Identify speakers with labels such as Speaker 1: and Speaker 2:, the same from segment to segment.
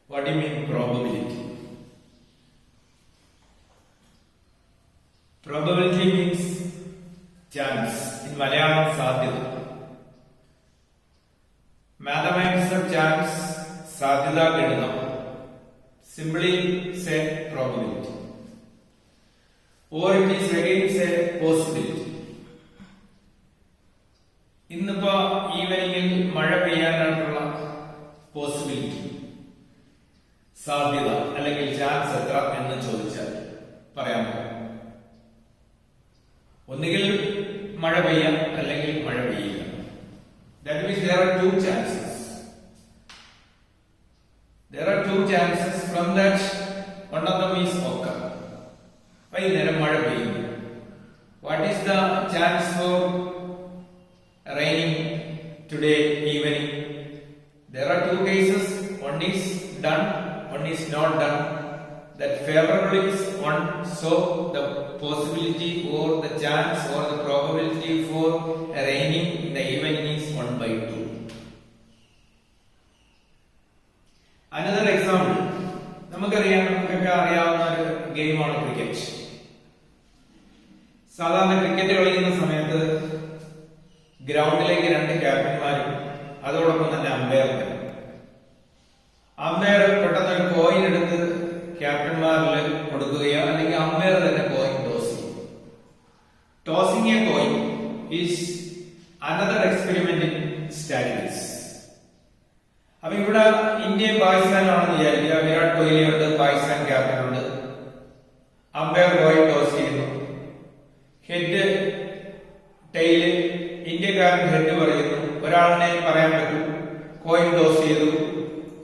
Speaker 1: What do you mean probability? Probability means chance. In Malayalam, sadhyada. Mathematics of chance, sadhyada ganitham. Simply say probability. Or it is again say possibility. ഇന്നിപ്പോ ഈവനിങ്ങിൽ മഴ പെയ്യാനായിട്ടുള്ള possibility, സാധ്യത അല്ലെങ്കിൽ chance എത്ര എന്ന് ചോദിച്ചാൽ പറയാമോ? ഒന്നുകിൽ മഴ പെയ്യാം അല്ലെങ്കിൽ മഴ പെയ്യില്ല. That means there are two chances. There are two chances. From that, one of them is occur. വൈകുന്നേരം മഴ പെയ്യുന്നു. What is the chance for raining today evening? There are two cases. One is done, one is not done. That favorable is one, so the possibility or the chance or the probability for raining in the evening is 1/2. Another example, നമുക്കൊക്കെ അറിയാവുന്ന ഒരു ഗെയിമാണ് cricket. സാധാരണ cricket കളിക്കുന്ന സമയത്ത് ഗ്രൗണ്ടിലേക്ക് രണ്ട് ക്യാപ്റ്റന്മാരും അതോടൊപ്പം തന്നെ അമ്പയർമാരും. അമ്പയർ പെട്ടെന്ന് ഒരു കോയിൻ എടുത്ത് ക്യാപ്റ്റന്മാരിൽ കൊടുക്കുകയോ അല്ലെങ്കിൽ അമ്പയർ തന്നെ കോയിൻ ടോസ് ചെയ്യും. Tossing A coin is another experiment in statistics. അപ്പൊ ഇവിടെ ഇന്ത്യയും പാകിസ്ഥാനാണെന്ന് വിചാരിക്കുക. വിരാട് കോഹ്ലി ഉണ്ട്, പാകിസ്ഥാൻ ക്യാപ്റ്റൻ ഉണ്ട്. അമ്പയർ കോയിൻ ടോസ് ചെയ്യുന്നു. ഹെഡ് ടെയില് ഇന്ത്യക്കാരൻ ഹെഡ് പറയുന്നു. ഒരാളിനെ പറയാൻ പറ്റും. കോയിൻ ടോസ് ചെയ്തു,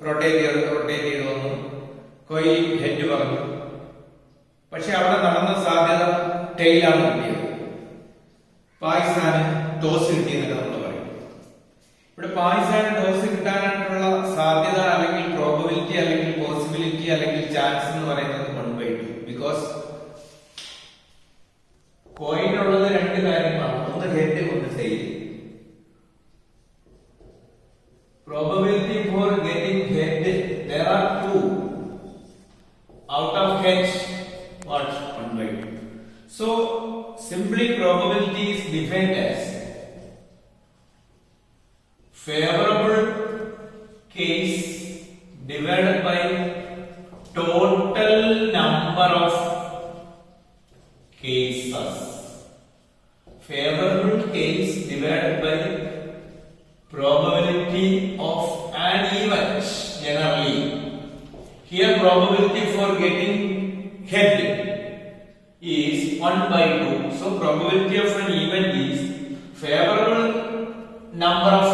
Speaker 1: റൊട്ടേറ്റ് ചെയ്ത് വന്നു. കോഹ്ലി ഹെഡ് പറഞ്ഞു. പക്ഷെ അവിടെ നടന്ന സാധ്യത ടെയിലാണ് കിട്ടിയത്. പാകിസ്ഥാന് ടോസ് കിട്ടിയെന്നൊക്കെ നമ്മൾ പറയും. ഇവിടെ പാകിസ്ഥാന് ടോസ് കിട്ടാനായിട്ടുള്ള സാധ്യത അല്ലെങ്കിൽ പ്രോബബിലിറ്റി അല്ലെങ്കിൽ പോസിബിലിറ്റി അല്ലെങ്കിൽ ചാൻസ് എന്ന് പറയുന്നത് 1/2. ബിക്കോസ് കോയിനുള്ളത് രണ്ട് കാര്യമാണ്. ഒന്ന് ഹെഡ്, ഒന്ന് tail. Probability for getting head, there are two. Out of head, what? 1/2. So, simply probability is defined as favorable case divided by total number of cases. Favorable case divided by probability of an event generally. Here probability for getting head is 1/2. So probability of an event is favorable number of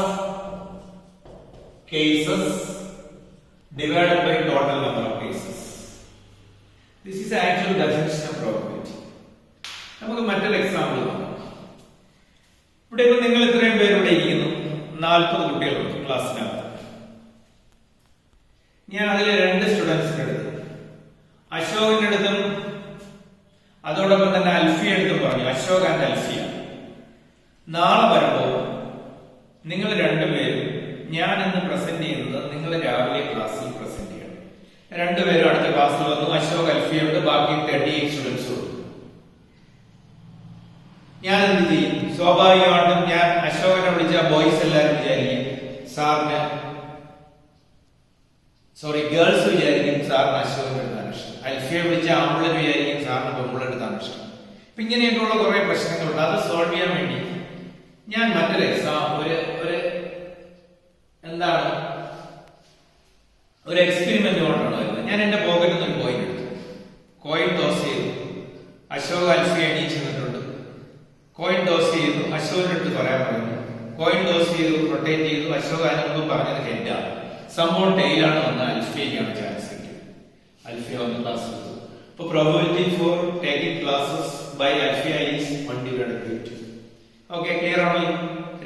Speaker 1: cases divided by total number of cases. This is the actual definition of probability. നമുക്ക് മറ്റൊരു example നോക്കാം. ഇവിടെ ഇപ്പോൾ നിങ്ങൾ ഇത്രയും പേര് ഇവിടെ ഇരിക്കുന്നു. 40 കുട്ടികളുണ്ട് ക്ലാസ്സിനകത്ത്. ഞാൻ അതിലെ 2 സ്റ്റുഡൻസിന്റെ അടുത്ത്, അശോകിന്റെ അടുത്തും അതോടൊപ്പം തന്നെ അൽഫിയ അടുത്തും പറഞ്ഞു, അശോക് ആൻഡ് അൽഫിയ, നാളെ വരുമ്പോൾ നിങ്ങൾ രണ്ടുപേരും ഞാൻ ഇന്ന് പ്രസന്റ് ചെയ്യുന്നത് നിങ്ങൾ രാവിലെ ക്ലാസ്സിൽ പ്രസന്റ് ചെയ്യണം. രണ്ടുപേരും അടുത്ത ക്ലാസ്സിൽ വന്നു. അശോക് അൽഫിയോട്, ബാക്കി 38 സ്റ്റുഡൻസും. ഞാൻ എന്ത് ചെയ്യും? സ്വാഭാവികമായിട്ടും ഞാൻ അശോകനെ വിളിച്ച ബോയ്സ് എല്ലാവരും വിചാരിക്കും സാറിന്, ഗേൾസ് വിചാരിക്കും സാറിന് അശോകന്റെ അടുത്താണ് ഇഷ്ടം. അൽഫിയെ വിളിച്ച ആമ്പിളർ വിചാരിക്കും സാറിന് പെമ്പിളുടെ അടുത്താണ് ഇഷ്ടം. അപ്പൊ ഇങ്ങനെയൊക്കെയുള്ള കുറെ പ്രശ്നങ്ങളുണ്ട്. അത് സോൾവ് ചെയ്യാൻ വേണ്ടി ഞാൻ മറ്റൊരു ഒരു എക്സ്പെരിമെന്റ് കൊണ്ടാണ് വരുന്നത്. ഞാൻ എന്റെ പോക്കറ്റിൽ നിന്ന് ഒരു കോയിൻ എടുത്തു. കോയിൻ ടോസ് ചെയ്തു. അശോക് അൽഫിയെ എണീച്ചു നിന്നിട്ടുണ്ട്. കോയിൻ ടോസ് ചെയ്തു. അശോകിന്റെ അടുത്ത് പറയാൻ പറഞ്ഞു. കോയിൻ ടോസ് ചെയ്തു, റൊട്ടേറ്റ് ചെയ്തു. അശോക് അതിനു പറഞ്ഞത് ഹെഡാണ്. സംഭവം ടെയിലാണ് വന്ന അൽഫിയക്കാണ് ചാൻസ് കിട്ടിയത്. അൽഫിയ വന്ന് ക്ലാസ് എടുത്തു. ഇപ്പൊ probability for taking classes by Alfiya is 1/2. Okay, clear ആണല്ലോ?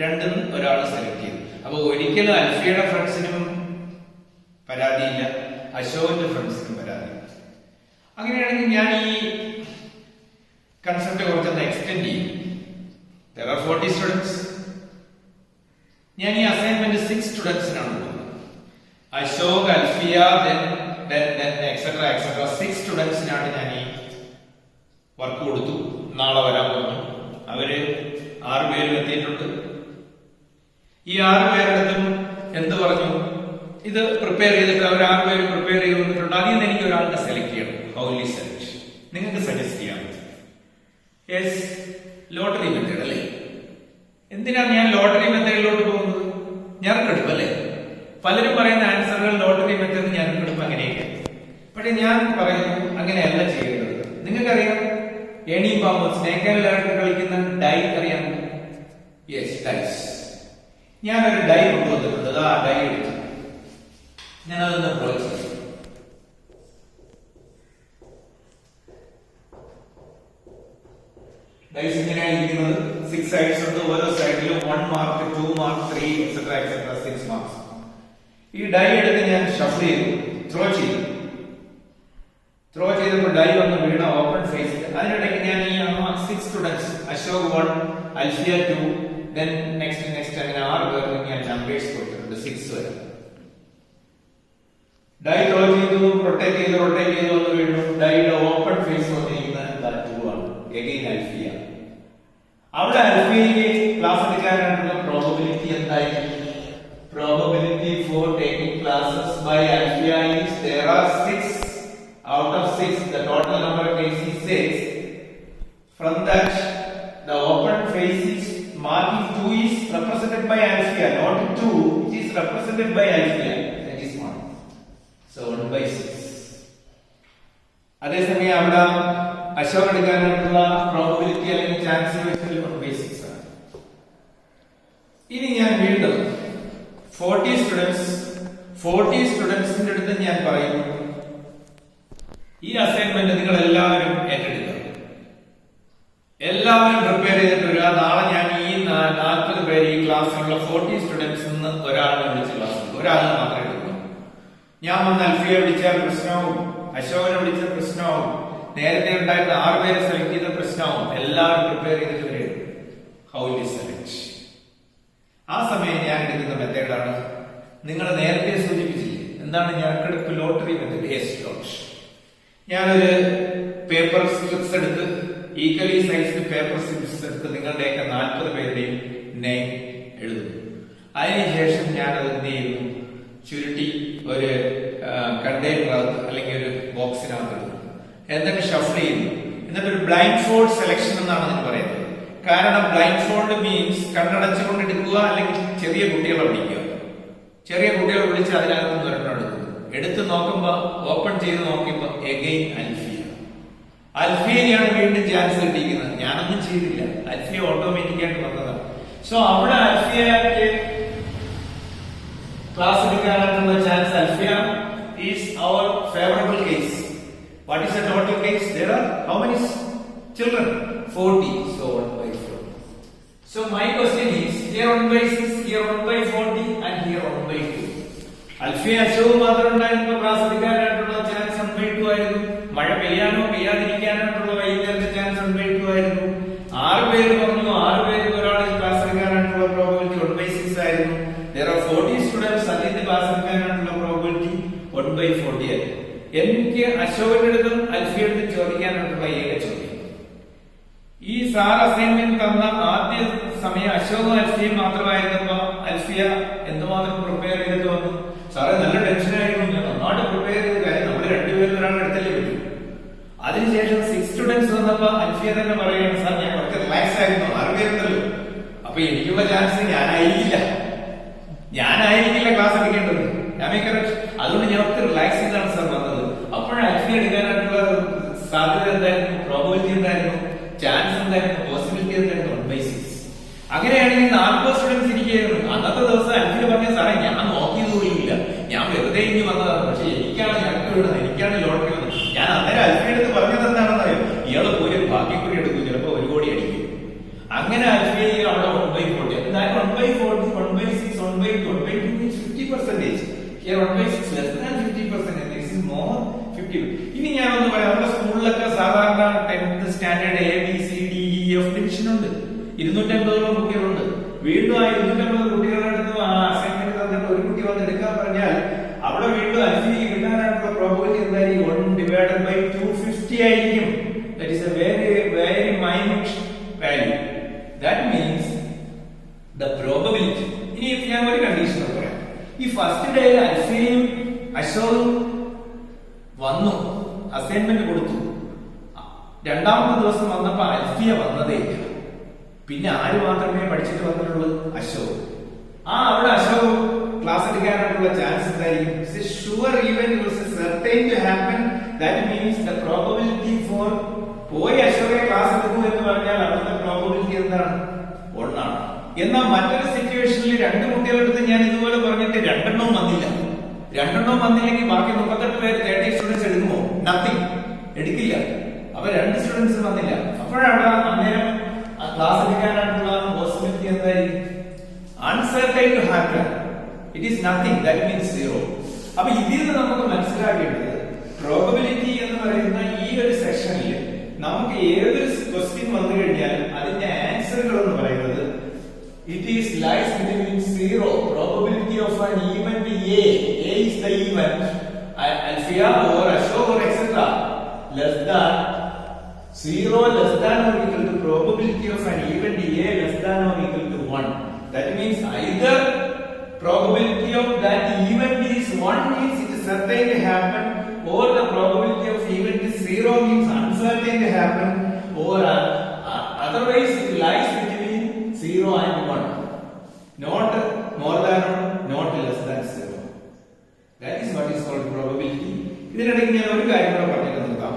Speaker 1: രണ്ടും ഒരാൾ സെലക്ട് ചെയ്തു. അപ്പൊ ഒരിക്കലും അൽഫിയയുടെ ഫ്രണ്ട്സിനും പരാതിയില്ല, അശോകിന്റെ ഫ്രണ്ട്സിനും പരാതിയില്ല. അങ്ങനെയാണെങ്കിൽ ഞാൻ ഈ കൺസെപ്റ്റ് കുറച്ചൊന്ന് എക്സ്റ്റെൻഡ് ചെയ്യും. There are 40 students. ഞാൻ ഈ അസൈൻമെന്റ് 6 സ്റ്റുഡൻസിനാണ് കൊടുക്കുന്നത്. അശോക്, അൽഫിയ, എക്സെട്ര 6 സ്റ്റുഡൻസിനാണ് ഞാൻ ഈ വർക്ക് കൊടുത്തു. നാളെ വരാൻ പറഞ്ഞു. അവര് 6 പേരും എത്തിയിട്ടുണ്ട്. ഈ 6 പേരിടത്തും എന്ത് പറഞ്ഞു? ഇത് പ്രിപ്പയർ ചെയ്തിട്ട് അവർ 6 പേരും പ്രിപ്പയർ ചെയ്ത് വന്നിട്ടുണ്ട്. അതിൽ നിന്ന് എനിക്ക് ഒരാളുടെ സെലക്ട് ചെയ്യണം. How will you select? നിങ്ങൾക്ക് സജസ്റ്റ് ചെയ്യാം. യെസ്, ലോട്ടറി മെത്തേഡ് അല്ലേ? എന്തിനാണ് ഞാൻ ലോട്ടറി മെത്തേഡിലോട്ട് പോകുന്നത്? ഞെറുക്കെടുപ്പ് അല്ലേ? പലരും പറയുന്ന ആൻസറുകൾ ലോട്ടറി മെത്തേഡ്, ഞെറുക്കെടുപ്പ് അങ്ങനെയൊക്കെ. പക്ഷെ ഞാൻ പറയുന്നു അങ്ങനെയല്ല ചെയ്യേണ്ടത്. നിങ്ങൾക്കറിയാം ഏണി പാമ്പ്, സ്നേക്ക് ആൻഡ് ലാഡർ കളിക്കുന്ന ഡൈ അറിയാം? Yes, dice. ഞാനൊരു ഡൈ കൊണ്ടുവന്നിട്ടുണ്ട്. ആ ഡൈ എടുത്തു ഞാനതൊന്ന് പ്രൊജക്ട് ചെയ്തു. ഡൈസ് ഇങ്ങനെയാണ് ഇരിക്കുന്നത്. 6 സൈഡ്സ് ഉണ്ട്. ഓരോ സൈഡിലും 1 മാർക്ക്, 2 മാർക്ക്, 3 എക്സെട്ര 6 മാർക്സ്. ഈ ഡൈ എടുത്ത് ഞാൻ ഷഫിൾ ചെയ്തു, ത്രോ ചെയ്തു. ത്രോ ചെയ്തപ്പോൾ ഡൈ വന്ന് വീണ ഓപ്പൺ ഫേസിൽ. അതിനിടയ്ക്ക് ഞാൻ ഈ 6 students, Ashok 1, Alfiya 2, then next അങ്ങനെ 6 പേർക്ക് ഞാൻ നമ്പേഴ്സ് കൊടുത്തിട്ടുണ്ട് 6 വരെ. ഡൈ ത്രോ ചെയ്തു, റൊട്ടേറ്റ് ചെയ്തു വന്ന് വീണു. ഡൈയുടെ ഓപ്പൺ ഫേസ് വന്നിരിക്കുന്നത് 2 ആണ്. എഗെയിൻ അൽഫിയ. അവിടെ അൽഫിയയ്ക്ക് ക്ലാസ് എടുക്കാനായിട്ടുള്ള പ്രോബബിലിറ്റി എന്തായിരിക്കും? Probability for taking classes by Alfia is there are 6 out of 6. The total number of cases is 6. From that, the open face is marking 2 is represented by Alfia, not 2. It is represented by Alfia. That is 1. So 1/6. അതേസമയം അവിടെ Ashok എടുക്കാനായിട്ടുള്ള probability അല്ലെങ്കിൽ chance വെച്ചാൽ 1/6 ആണ്. ഇനി ഞാൻ വീണ്ടും 40 സ്റ്റുഡൻസിന്റെ അടുത്ത് ഞാൻ പറയുന്നു, ഈ അസൈൻമെന്റ് നിങ്ങൾ എല്ലാവരും ഏറ്റെടുക്കുക. എല്ലാവരും പ്രിപ്പയർ ചെയ്തിട്ട് വരിക. നാളെ ഞാൻ ഈ 40 പേര് ഈ ക്ലാസ്സിലുള്ള 40 സ്റ്റുഡൻസിൽ നിന്ന് ഒരാളിനെ വിളിച്ച് ക്ലാസ് എടുക്കും. ഒരാളിനെ മാത്രമേ എടുക്കൂ. ഞാൻ വന്ന് അൽഫിയെ വിളിച്ചാൽ പ്രശ്നവും, അശോകനെ വിളിച്ച പ്രശ്നവും, നേരത്തെ ഉണ്ടായിരുന്ന 6 പേരെ സെലക്ട് ചെയ്ത പ്രശ്നവും. എല്ലാവരും പ്രിപ്പയർ ചെയ്തിട്ട് വരും. How will you select? ആ സമയം ഞാൻ എടുക്കുന്ന മെത്തേഡാണ് നിങ്ങൾ നേരത്തെ സൂചിപ്പിച്ചില്ലേ, എന്താണ്? ഞെറുക്കെടുപ്പ്, ലോട്ടറി മെത്തേഡ്. യെസ്, ലോട്ട്. ഞാനൊരു പേപ്പർ സ്ലിപ്സ് എടുത്ത്, ഈക്വലി സൈസ്ഡ് പേപ്പർ സ്ലിപ്സ് എടുത്ത് നിങ്ങളുടെയൊക്കെ 40 പേരുടെയും നെയിം എഴുതുന്നു. അതിനുശേഷം ഞാനത് എന്ത് ചെയ്യുന്നു? ചുരുട്ടി ഒരു കണ്ടെയ്നറിനകത്ത് അല്ലെങ്കിൽ ഒരു ബോക്സിനകത്ത് ഇടുന്നു. എന്നിട്ട് ഷഫിൾ ചെയ്യുന്നു. എന്നിട്ട് ഒരു ബ്ലൈൻഡ് ഫോൾഡ് സെലക്ഷൻ എന്നാണ് ഞാൻ പറയുന്നത്. കാരണം ബ്ലൈൻഡ് ഫോൾഡ് മീൻസ് കണ്ണടച്ചുകൊണ്ട് എടുക്കുക, അല്ലെങ്കിൽ ചെറിയ കുട്ടികളെ വിളിക്കുക. ചെറിയ കുട്ടികളെ വിളിച്ച് അതിനകത്ത് നിന്ന് ഒരെണ്ണം എടുക്കുന്നു. എടുത്ത് നോക്കുമ്പോ, ഓപ്പൺ ചെയ്ത് നോക്കുമ്പോ എഗെയിൻ അൽഫിയയാണ് വീണ്ടും ചാൻസ് കിട്ടിയിരിക്കുന്നത്. ഞാനൊന്നും ചെയ്തില്ല, അൽഫിയ ഓട്ടോമാറ്റിക്കായിട്ട് വന്നതാണ്. സോ അവിടെ അൽഫിയക്ക് ക്ലാസ് എടുക്കാനായിട്ടുള്ള chance, Alfiya is our favourable case. What is the total case? There are how many children? 40. So 1/4. So my question is, here 1/6, here 1/40, and here 1/2. Alfiya Ashok മാത്രം ഉണ്ടായിരുന്ന ക്ലാസ് എടുക്കാനായിട്ടുള്ള ചാൻസ് 1/2 ആയിരുന്നു. മഴ പെയ്യാനോ പെയ്യാതിരിക്കാനായിട്ടുള്ള വൈകുന്നേരത്തെ ചാൻസ് 1/2 ആയിരുന്നു. 6 പേര് പറഞ്ഞു, 6 പേര് ഒരാൾ ക്ലാസ് എടുക്കാനായിട്ടുള്ള പ്രോബബിലിറ്റി 1/6 ആയിരുന്നു. There are 40 students, അതിന്റെ ക്ലാസ് എടുക്കാനായിട്ടുള്ള പ്രോബബിലിറ്റി 1/40 ആയിരുന്നു. എനിക്ക് അശോകിന്റെ അടുത്തും അൽഫിയുടെ അടുത്തും ചോദിക്കാനായിട്ടുള്ള ഏക ചോദ്യം, ഈ സാർ അസൈൻമെന്റ് തന്ന ആദ്യ സമയം അശോക് അൽഫിയും മാത്രമായിരുന്നപ്പോ അൽഫിയ എന്തുമാത്രം പ്രിപ്പയർ ചെയ്തിട്ട് വന്നു? സാറേ നല്ല ടെൻഷനായിരുന്നു, ഞാൻ നന്നായിട്ട് പ്രിപ്പയർ ചെയ്ത കാര്യം, നമ്മൾ 2 പേരിൽ ഒരാൾ എടുത്തല്ലേ പറ്റും. അതിനുശേഷം 6 സ്റ്റുഡൻസ് വന്നപ്പോ അൽഫിയ തന്നെ പറയുകയാണ്, സാർ ഞാൻ കുറച്ച് റിലാക്സ് ആയിരുന്നു, 6 പേരുണ്ടല്ലോ, അപ്പൊ എനിക്കുള്ള ചാൻസ് ഞാനായിരിക്കില്ല ക്ലാസ് എടുക്കേണ്ടത്. അതുകൊണ്ട് ഞാൻ ഒത്തിരി റിലാക്സ് ചെയ്താണ് സാർ വന്നത്. അപ്പോഴാണ് അൽഫിയ എടുക്കാനായിട്ടുള്ള സാധ്യത എന്തായിരുന്നു? പ്രോബബിലിറ്റി എന്തായിരുന്നു? ചാൻസ് എന്തായിരുന്നു? പോസിബിലിറ്റി എന്തായിരുന്നു? 1/6. അങ്ങനെയാണെങ്കിൽ 40 സ്റ്റുഡൻസ് ഇരിക്കുകയായിരുന്നു. അന്നത്തെ ദിവസം അൽഫിയ പറഞ്ഞ, സാറേ ഞാൻ നോക്കിയത് പോലുമില്ല, ഞാൻ വെറുതെ ഇനി വന്നതാണ്, പക്ഷെ എനിക്കാണ് ഞങ്ങൾക്ക് വിടുന്നത്, എനിക്കാണ് ലോട്ടറി വന്നത്. ഞാൻ അന്നേരം അൽഫിയുടെ അടുത്ത് പറഞ്ഞത് എന്താണെന്നറിയോ? ഇയാള് പോയി ഭാഗ്യക്കുറി എടുക്കും, ചിലപ്പോ 1 കോടി അടിക്കും. അങ്ങനെ അൽഫിയ അവിടെ 1/40. എന്തായാലും 1/40, 1/6, 1/2, 1/2 means 50%. Here 1/6 less than 50%. This is more 50. ഇനി ഞാനൊന്ന് പറയാം, നമ്മുടെ സ്കൂളിലൊക്കെ സാധാരണ 10th സ്റ്റാൻഡേർഡ് ABCDEF ഡിവിഷൻ ഉണ്ട്. 250 കുട്ടികളുണ്ട്. വീണ്ടും ആ 250 കുട്ടികളുടെ അടുത്ത് ആ അസൈൻമെന്റ് തന്നിട്ട് ഒരു കുട്ടി വന്ന് എടുക്കാൻ പറഞ്ഞാൽ വീണ്ടും അൽഫിക്ക് കിട്ടാനായിട്ടുള്ള പ്രോബബിലിറ്റി എന്തായിരിക്കും? 1/250 ആയിരിക്കും. That is a very minute value. That means the probability. ഇനി ഞാൻ ഒരു കണ്ടീഷൻ പറയാം. ഈ ഫസ്റ്റ് ഡേ അൽഫിയും അശോകും വന്നു, അസൈൻമെന്റ് കൊടുത്തു. രണ്ടാമത്തെ ദിവസം വന്നപ്പോ അൽഫിയ വന്നതേ ഇല്ല. പിന്നെ ആര് മാത്രമേ പഠിച്ചിട്ട് വന്നിട്ടുള്ളൂ? അശോക്. അവിടെ അശോക് ക്ലാസ് എടുക്കാനായിട്ടുള്ള ചാൻസ് എന്തായിരിക്കും? Sure event certain to happen. That means the probability for പോയി അശോകെ ക്ലാസ് എടുക്കൂ എന്ന് പറഞ്ഞാൽ അവിടുത്തെ പ്രോബബിലിറ്റി എന്താണ്? 1 ആണ്. എന്നാൽ മറ്റൊരു സിറ്റുവേഷനിൽ 2 കുട്ടികളെടുത്ത് ഞാൻ ഇതുപോലെ പറഞ്ഞിട്ട് 2 വന്നില്ല. 2 വന്നില്ലെങ്കിൽ ബാക്കി 38 പേര് 30 സ്റ്റുഡൻസ് എടുക്കുമോ? നത്തിങ്, എടുക്കില്ല. അപ്പൊ 2 സ്റ്റുഡൻസ് വന്നില്ല. അപ്പോഴാണ് അന്നേരം ക്ലാസ് എടുക്കാനായിട്ടുള്ള പോസിബിലിറ്റി എന്തായിരിക്കും? Uncertain to happen. It is nothing, that means 0. അപ്പൊ ഇതിൽ നിന്ന് നമുക്ക് മനസ്സിലാക്കേണ്ടത് പ്രോബബിലിറ്റി എന്ന് പറയുന്ന ഈ ഒരു സെക്ഷനിൽ നമുക്ക് ഏതൊരു ക്വസ്റ്റ്യൻ വന്നു കഴിഞ്ഞാൽ അതിന്റെ ആൻസറുകൾ എന്ന് പറയുന്നത് it is lies between 0 probability of an event A is the event Alfiya or Ashok or etcetera less than 0 less than or equal to probability of an event A less than or equal to 1. That means either probability of that event is 1 means it is certain to happen, or the probability of event is 0 means uncertain to happen, or otherwise it lies between 0 and 1. Not more than or not less than 0. That is what is called probability. ഇതിനിടയിൽ ഞാൻ ഒരു കാര്യം കൂടെ പറഞ്ഞിട്ട് നിർത്താം.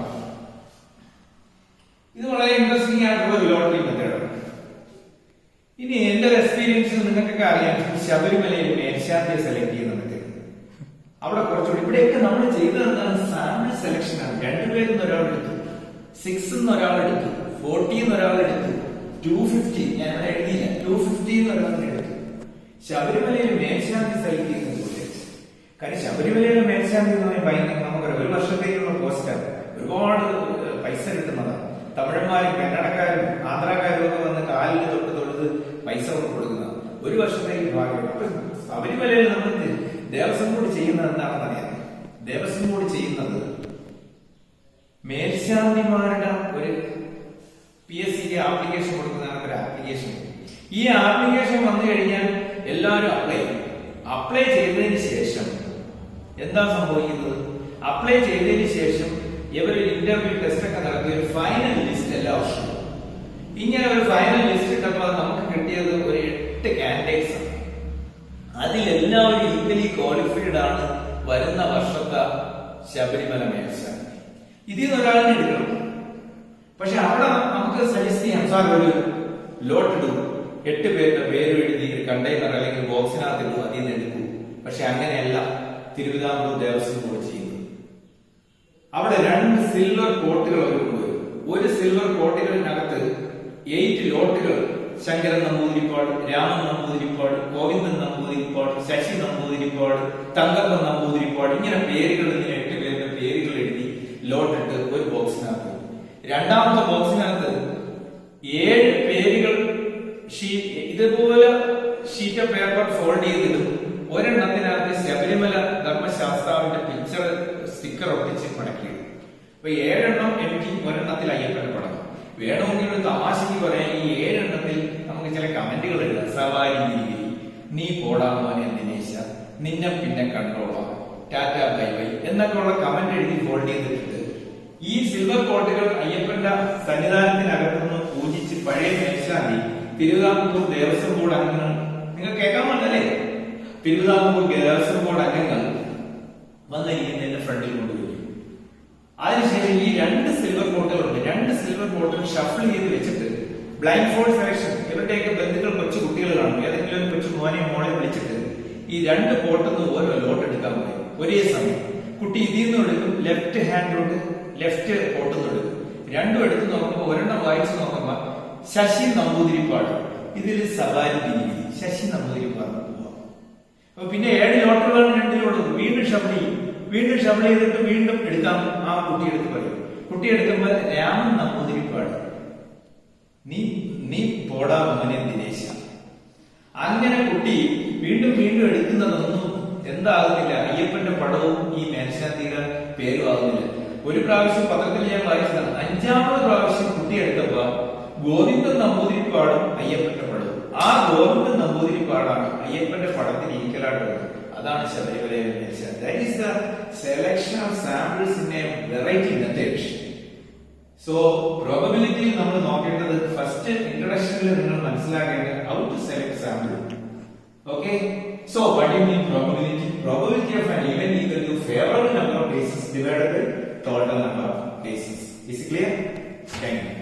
Speaker 1: ഇത് വളരെ interesting ആയിട്ടുള്ള ഒരു ലോട്ടറി മെത്തേഡാണ്. ഇനി എന്റെ എക്സ്പീരിയൻസ് നിങ്ങൾക്കൊക്കെ അറിയാം. ശബരിമലയിൽ മേൽശാന്തിയെ സെലക്ട് ചെയ്യുന്ന മെത്തേഡ് അവിടെ കുറച്ചുകൂടി. ഇവിടെയൊക്കെ നമ്മൾ ചെയ്തത് എന്താണ്? സാമ്പിൾ സെലക്ഷൻ ആണ്. 2 പേരിൽ നിന്ന് ഒരാൾ എടുത്തു, 6 ഒരാൾ എടുത്തു, 40 ഒരാൾ എടുത്തു, 250 ഞാൻ ഇവിടെ എഴുതിയില്ല, 250 ഒരാൾ എടുത്തു. ശബരിമലയിൽ മേൽശാന്തി സെലക്ട് ചെയ്യുന്നത് കാര്യം ശബരിമലയിലെ മേൽശാന്തി എന്ന് പറയുമ്പോൾ ഭയങ്കര നമുക്കറിയാം 1 വർഷത്തേക്കുള്ള പോസ്റ്റാണ്, ഒരുപാട് പൈസ കിട്ടുന്നതാണ്. തമിഴന്മാരും കന്നഡക്കാരും ആന്ധ്രാക്കാരും ഒക്കെ വന്ന് കാലിൽ തൊട്ട് പൈസ കൊടുക്കുന്നതാണ്. 1 വർഷത്തേക്ക് ഭാഗ്യം. അപ്പൊ ശബരിമലയിൽ നമ്മൾ ദേവസ്വം ബോർഡ് ചെയ്യുന്നത് എന്താണെന്ന് അറിയാം. ദേവസ്വം ബോർഡ് ചെയ്യുന്നത് മേൽശാന്തിമാരുടെ ഒരു PSC ആപ്ലിക്കേഷൻ കൊടുക്കുന്നതാണ് ഒരു ആപ്ലിക്കേഷൻ. ഈ ആപ്ലിക്കേഷൻ വന്നു കഴിഞ്ഞാൽ എല്ലാവരും അപ്ലൈ ചെയ്തതിന് ശേഷം എന്താ സംഭവിക്കുന്നത്? അപ്ലൈ ചെയ്തതിന് ശേഷം ഇവർ ഇന്റർവ്യൂ ടെസ്റ്റ് ഒക്കെ നടത്തി ഒരു ഫൈനൽ ലിസ്റ്റ് എല്ലാ വർഷവും. ഇങ്ങനെ ഒരു ഫൈനൽ ലിസ്റ്റ് ഇട്ടപ്പോൾ നമുക്ക് കിട്ടിയത് ഒരു 8 കാൻഡിഡേറ്റ്സ് ആണ്. അതിലെല്ലാവരും ഈക്വലി ക്വാളിഫൈഡ് ആണ് വരുന്ന വർഷത്തെ ശബരിമല മേൽശാന്തി. ഇതിൽ നിന്ന് ഒരാളിനെ എടുക്കണം. പക്ഷെ അവിടെ നമുക്ക് സജസ്റ്റ് ചെയ്യാം, സാർ ഒരു ലോട്ട് ഇടും, 8 പേരുടെ പേര് എഴുതി കണ്ടെയ്നർ അല്ലെങ്കിൽ ബോക്സിനകത്ത് ഇടും, അതിൽ നിന്ന് എടുക്കൂ. പക്ഷെ അങ്ങനെയല്ല തിരുവിതാംകൂർ ദേവസ്വം ബോർഡ് ചെയ്യുന്നത്. അവിടെ 2 സിൽവർ കോട്ടുകൾ അവർ കൊണ്ടുവരും. ഒരു സിൽവർ കോട്ടുകളിനകത്ത് 8 ലോട്ടുകൾ ശങ്കരൻ നമ്പൂതിരിപ്പാട്, രാമൻ നമ്പൂതിരിപ്പാട്, ഗോവിന്ദൻ നമ്പൂതിരിപ്പാട്, ശശി നമ്പൂതിരിപ്പാട്, തങ്കപ്പൻ നമ്പൂതിരിപ്പാട്, ഇങ്ങനെ പേരുകൾ, ഇങ്ങനെ 8 പേരുടെ പേരുകൾ എഴുതി ലോട്ടിട്ട് ഒരു ബോക്സിനകത്ത്. രണ്ടാമത്തെ ബോക്സിനകത്ത് 7 പേരുകൾ ഇതുപോലെ ഷീറ്റ് ഓഫ് പേപ്പർ ഫോൾഡ് ചെയ്തിടും. ഒരെണ്ണത്തിനകത്ത് ശബരിമല ധർമ്മശാസ്താവിന്റെ പിക്ചർ സ്റ്റിക്കർ ഒട്ടിച്ച് മടക്കിയിടും. അപ്പൊ 7 എണ്ണം എനിക്ക്, ഒരെണ്ണത്തിൽ അയ്യപ്പന്റെ പടം. വേണമെങ്കിൽ ഒരു തമാശക്ക് പറയാൻ ഈ 7 എണ്ണത്തിൽ നമുക്ക് ചില കമന്റുകൾ എഴുതാം. സവാരി ഗിരിഗിരി, നീ പോടാ മോനെ ദിനേശ, നിന്നെ പിന്നെ കണ്ടോളാം, ടാറ്റ ബൈ ബൈ എന്നൊക്കെ ഉള്ള കമന്റ് എഴുതി ഫോൾഡ് ചെയ്തിട്ടുണ്ട്. ഈ സിൽവർ കോട്ടുകൾ അയ്യപ്പന്റെ സന്നിധാനത്തിനകത്തുനിന്ന് പൂജിച്ച് പഴയ മേൽശാന്തി തിരുവിതാംകൂർ ദേവസ്വം ബോർഡ് അംഗങ്ങൾ, നിങ്ങൾ കേൾക്കാൻ പറ്റല്ലേ, തിരുവിതാംകൂർ ദേവസ്വം ബോർഡ് അംഗങ്ങൾ വന്നിരിക്കുന്നതിന്റെ ഫ്രണ്ടിൽ കൊണ്ടുപോയി. അതിനുശേഷം ഈ 2 സിൽവർ കോട്ടുകളുണ്ട്. 2 സിൽവർ കോട്ടുകൾ ഷഫിൾ ചെയ്ത് വെച്ചിട്ട് ബ്ലൈൻഡ് ഫോൾഡ് സെലക്ഷൻ, ഇവരുടെയൊക്കെ ബന്ധുക്കൾ കൊച്ചു കുട്ടികൾ കാണും, ഏതെങ്കിലും ഒരു കൊച്ചു മോളെ വിളിച്ചിട്ട് ഈ 2 കോട്ടുന്ന് ഓരോ ലോട്ട് എടുക്കാൻ പറയും ഒരേ സമയം. കുട്ടി ഇതിൽ നിന്ന് എടുക്കും, ലെഫ്റ്റ് ഹാൻഡിലോട്ട് ലെഫ്റ്റ് കോട്ടുന്ന് എടുക്കും. 2 എടുത്ത് നോക്കുമ്പോൾ ഒരെണ്ണം വായിച്ചു നോക്കുമ്പോ ശശി നമ്പൂതിരിപ്പാട്, ഇതിൽ സവാരി ഗിരിഗിരി, ശശി നമ്പൂതിരിപ്പാട് പോവാം. അപ്പൊ പിന്നെ 7 ലോട്ടുകളാണ് 2 വീണ്ടും ഷഫിൾ ചെയ്യും. വീണ്ടും ഷഫിൾ ചെയ്തിട്ട് വീണ്ടും എടുക്കാം. ആ കുട്ടി എടുത്ത് പറയും. കുട്ടി എടുക്കുമ്പോ രാമൻ നമ്പൂതിരിപ്പാട്, നീ പോടാ മോനെ ദിനേശ. അങ്ങനെ കുട്ടി വീണ്ടും വീണ്ടും എടുക്കുന്നതൊന്നും എന്താകുന്നില്ല, അയ്യപ്പന്റെ പടവും ഈ മേൽശാന്തിയുടെ പേരും ആകുന്നില്ല. ഒരു പ്രാവശ്യം പത്രത്തിൽ ഞാൻ വായിച്ചതാണ്, 5ാമത് പ്രാവശ്യം കുട്ടിയെടുത്തപ്പോ ഗോവിന്ദൻ നമ്പൂതിരിപ്പാടും അയ്യപ്പന്റെ പടവും. ആ ഗോവിന്ദൻ നമ്പൂതിരിപ്പാടാണ് അയ്യപ്പന്റെ പടത്തിന് ഈക്വലായിട്ടുള്ളത്. അതാണ് ശബരിമലയിലെ മേൽശാന്തി. That is the selection of samples in a variety method. So probability നമ്മൾ നോക്കേണ്ടത് ഫസ്റ്റ് ഇൻട്രൊഡക്ഷനിൽ നിങ്ങൾ മനസ്സിലാക്കേണ്ടത് how to select sample. Okay. So what do you mean probability? Probability of an event equal to favorable number of cases divided by total number of cases. Is it clear? Thank you.